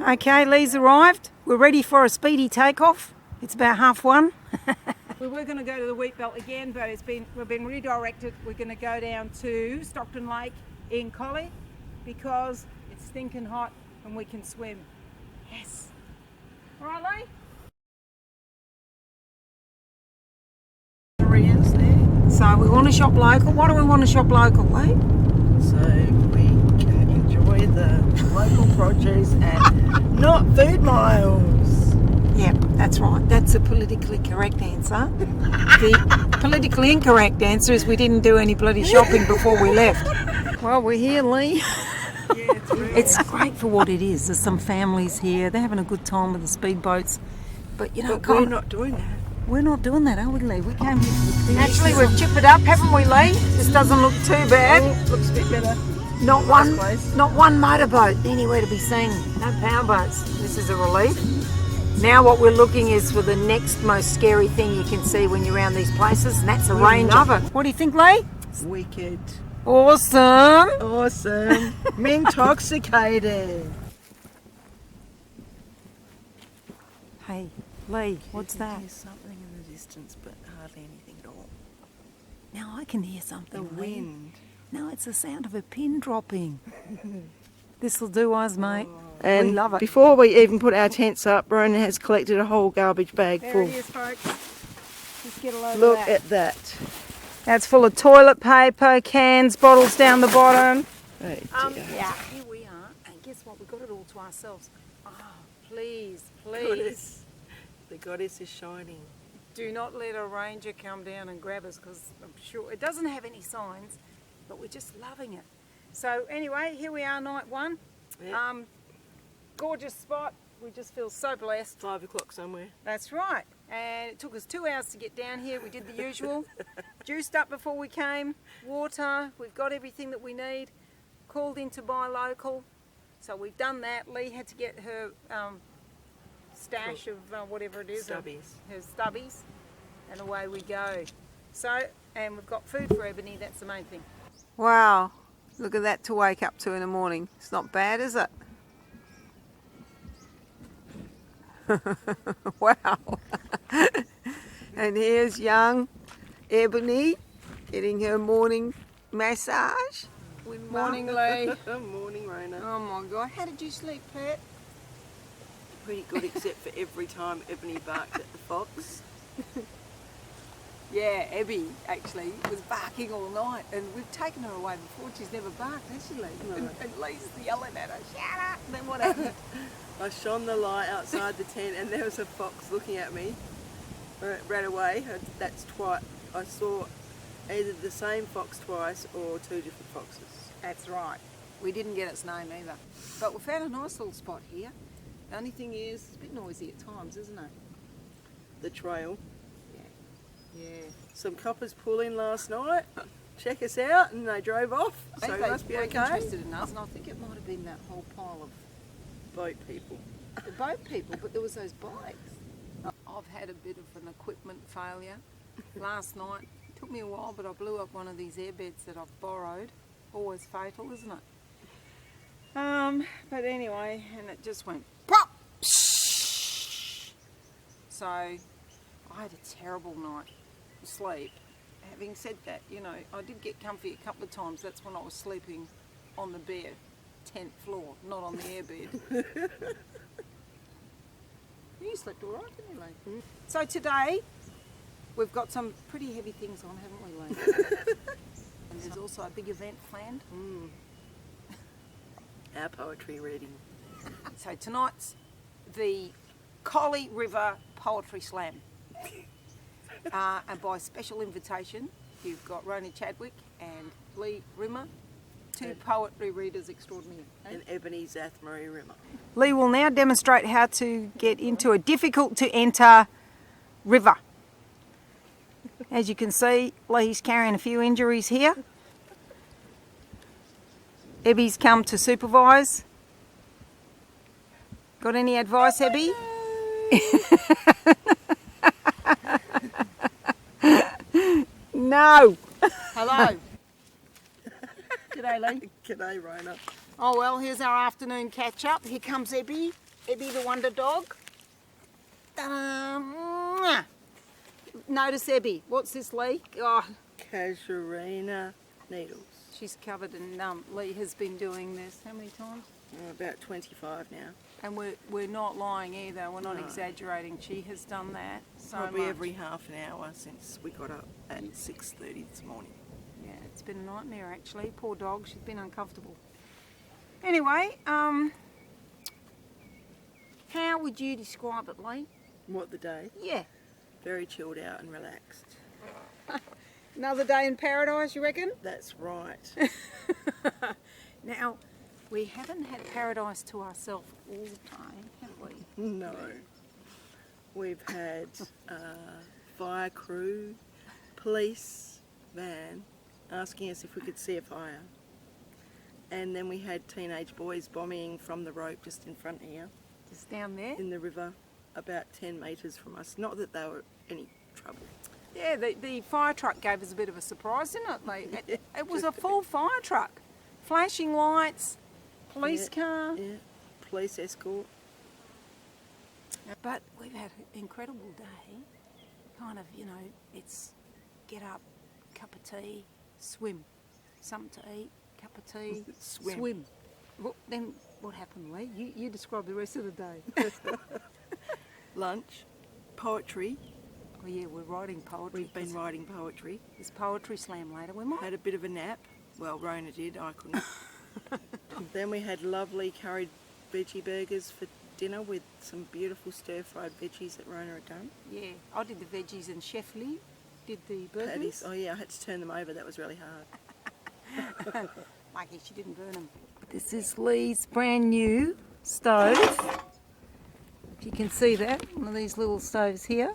Okay, Lee's arrived. We're ready for a speedy takeoff. It's about 1:30. We were going to go to the wheat belt again, but we've been redirected. We're going to go down to Stockton Lake in Collie because it's stinking hot and we can swim. Yes. All right, Lee? So we want to shop local. Why do we want to shop local, Lee? So we can enjoy the local produce and not food miles. Yeah, that's right. That's a politically correct answer. The politically incorrect answer is we didn't do any bloody shopping before we left. Well, we're here, Lee. Yeah, It's great for what it is. There's some families here. They're having a good time with the speedboats. But you know, But we're not doing that. We're not doing that, are we, Lee? We came here for the picnic. Actually, we've chipped it up, haven't we, Lee? This doesn't look too bad. Oh, looks a bit better. Not one motorboat anywhere to be seen. No power boats. This is a relief. Now what we're looking is for the next most scary thing you can see when you're around these places, and that's a ranger. Love it. What do you think, Lee? Wicked. Awesome. Awesome. I'm intoxicated. Hey, Lee, what's that? There's something in the distance, but hardly anything at all. Now I can hear something. The Lee. wind. No, it's the sound of a pin dropping. This'll do us, mate. And we love it. before we even put our tents up, Rona has collected a whole garbage bag There full. it is, folks. Just get a load Look of that. at that. That's full of toilet paper, cans, bottles down the bottom. Oh, dear. Yeah, here we are. And guess what? We've got it all to ourselves. Oh, please, Goddess. The goddess is shining. do not let a ranger come down and grab us because I'm sure it doesn't have any signs, but we're just loving it. So anyway, here we are, night one. Yeah. Gorgeous spot. We just feel so blessed. 5 o'clock somewhere. That's right. And it took us 2 hours to get down here. We did the usual. Juiced up before we came. Water. We've got everything that we need. Called in to buy local. So we've done that. Lee had to get her stash of whatever it is. Stubbies. Her stubbies. And away we go. So, and we've got food for Ebony. That's the main thing. Wow. Look at that to wake up to in the morning. It's not bad, is it? Wow. And here's young Ebony getting her morning massage. Good morning, Lee. Morning, Rona. Oh my God. How did you sleep, Pet? Pretty good, except for every time Ebony barked at the fox. Yeah, Ebby actually was barking all night, and we've taken her away before. She's never barked, has she, Lee? No. And Lee's yelling at her, shut up! And then what happened? I shone the light outside the tent and there was a fox looking at me. Ran away. That's twice. I saw either the same fox twice or 2 different foxes. That's right. We didn't get its name either. But we found a nice little spot here. The only thing is, it's a bit noisy at times, isn't it? The trail. Yeah. Some coppers pulled in last night, check us out, and they drove off. I So think it they must be weren't okay. interested in us, and I think it might have been that whole pile of Boat people. the boat people, but there was those bikes. I've had a bit of an equipment failure last night. It took me a while, but I blew up one of these airbeds that I've borrowed. Always fatal, isn't it? But anyway, and it just went pop. So I had a terrible night of sleep. Having said that, you know, I did get comfy a couple of times. That's when I was sleeping on the bare tent floor, not on the airbed. You slept all right, didn't you, Lee? So today, we've got some pretty heavy things on, haven't we, Lee? And there's also a big event planned. Our poetry reading. So tonight's the Collie River Poetry Slam. And by special invitation, you've got Rona Chadwick and Lee Rimmer, 2 poetry readers extraordinaire. And Ebony Zathmary Rimmer. Lee will now demonstrate how to get into a difficult to enter river. As you can see, Lee's carrying a few injuries here. Ebby's come to supervise. Got any advice, Ebby? No. Hello. G'day, Lee. G'day, Rona. Oh well, here's our afternoon catch up. Here comes Ebby. Ebbe the Wonder Dog. Ta-da! Notice Ebbe. What's this, Lee? Oh, Casuarina needles. she's covered in Lee has been doing this how many times? About 25 now. And we're not lying either. We're not No. exaggerating. She has done that so Probably much. every half an hour since we got up at 6:30 this morning. Yeah, it's been a nightmare actually. Poor dog. She's been uncomfortable. Anyway, how would you describe it, Lee? What the day? Yeah. Very chilled out and relaxed. Another day in paradise, you reckon? That's right. Now, we haven't had paradise to ourselves all day, have we? No. We've had fire crew, police van asking us if we could see a fire. And then we had teenage boys bombing from the rope just in front here Just down there? in the river about 10 metres from us. Not that they were any trouble. Yeah, the fire truck gave us a bit of a surprise, didn't it, Lee? It was a full fire truck. Flashing lights, police car. Yeah, police escort. But we've had an incredible day. Kind of, you know, it's get up, cup of tea, swim. Something to eat, cup of tea, Swim. Well, then what happened, Lee? You describe the rest of the day. Lunch, poetry. Oh yeah, we're writing poetry. We've been writing poetry. There's poetry slam later. We might. Had a bit of a nap. Well, Rona did, I couldn't. Then we had lovely curried veggie burgers for dinner with some beautiful stir-fried veggies that Rona had done. Yeah, I did the veggies and Chef Lee did the burgers. Patties. Oh yeah, I had to turn them over. That was really hard. Lucky she didn't burn them. This is Lee's brand new stove. If you can see that, one of these little stoves here.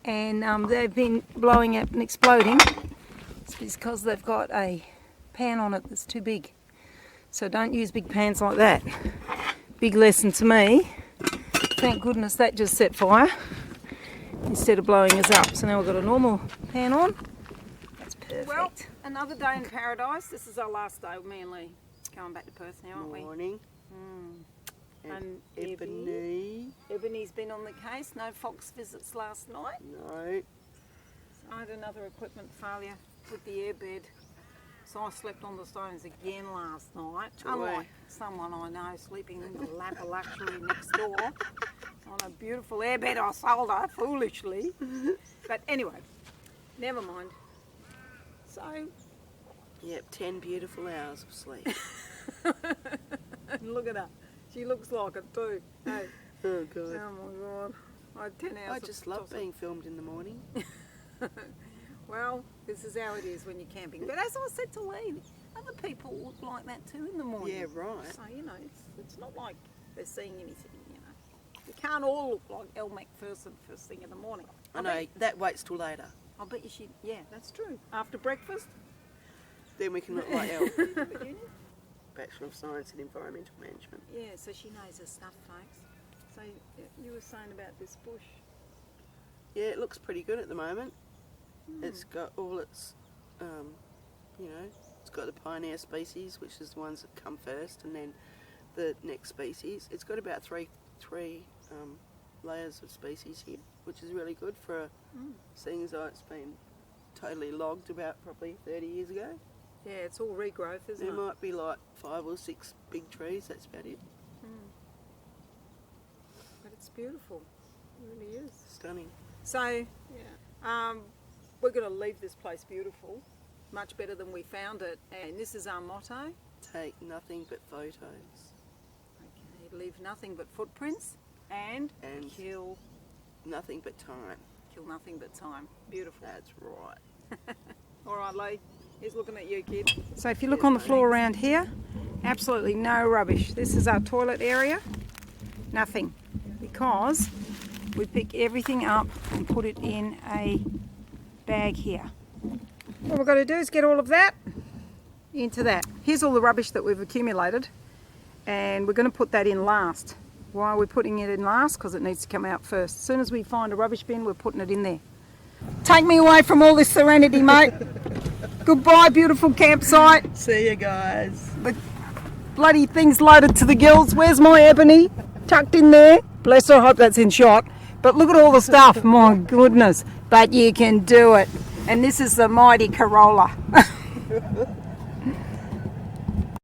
And they've been blowing up and exploding. It's because they've got a pan on it that's too big. So don't use big pans like that. Big lesson to me. Thank goodness that just set fire instead of blowing us up. So now we've got a normal pan on. That's perfect. Well, another day in paradise. This is our last day with me and Lee. Going back to Perth now, aren't we? Morning. And Ebony's been on the case. No fox visits last night. No. I had another equipment failure with the airbed. So I slept on the stones again last night. Joy. Unlike someone I know sleeping in the lap of luxury next door on a beautiful airbed I sold her foolishly. But anyway, never mind. So, Yep, 10 beautiful hours of sleep. look at her. She looks like it too. Hey. Oh God. Oh my God. I had 10 hours I of just love tossing. being filmed in the morning. Well, this is how it is when you're camping. But as I said to Lee, other people look like that too in the morning. Yeah, right. So, you know, it's not like they're seeing anything, you know. You can't all look like Elle Macpherson first thing in the morning. I know, that waits till later. I bet you she, yeah, that's true. After breakfast. Then we can look like Elle. Bachelor of Science in Environmental Management. Yeah, so she knows her stuff, folks. So you were saying about this bush. Yeah, it looks pretty good at the moment. It's got all its, you know, it's got the pioneer species, which is the ones that come first, and then the next species. It's got about three layers of species here, which is really good for seeing as though it's been totally logged about probably 30 years ago. Yeah, it's all regrowth, isn't There it? might be like 5 or 6 big trees, that's about it. But it's beautiful. It really is. Stunning. So, we're going to leave this place beautiful, much better than we found it. And this is our motto. Take nothing but photos. Okay, leave nothing but footprints and kill Nothing but time. nothing but time. Beautiful. That's right. All right, Lee. He's looking at you, kid. So if you look on the floor around here, absolutely no rubbish. This is our toilet area. Nothing. Because we pick everything up and put it in a bag here. What we've got to do is get all of that into that. Here's all the rubbish that we've accumulated, and we're going to put that in last. Why are we putting it in last? Because it needs to come out first. As soon as we find a rubbish bin, we're putting it in there. Take me away from all this serenity, mate. Goodbye, beautiful campsite. See you guys. The bloody thing's loaded to the gills. Where's my Ebony? tucked in there. Bless her, I hope that's in shot. But look at all the stuff, my goodness. But you can do it. And this is the mighty Corolla.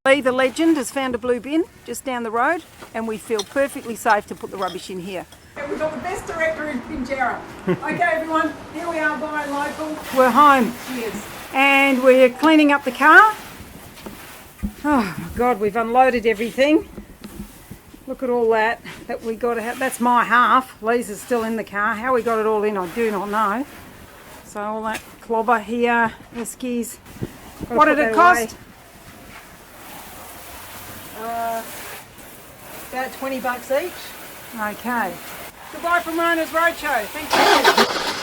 Lee, the legend, has found a blue bin just down the road, and we feel perfectly safe to put the rubbish in here. And we've got the best director in Pinjarra. Okay, everyone, here we are buying local. We're home. Cheers. And we're cleaning up the car. Oh, my God, we've unloaded everything. Look at all that we got. That's my half. Lisa's still in the car. How we got it all in, I do not know. So all that clobber here, eskies. What did it cost? About $20 each. Okay. Goodbye from Rona's Roadshow. Thank you.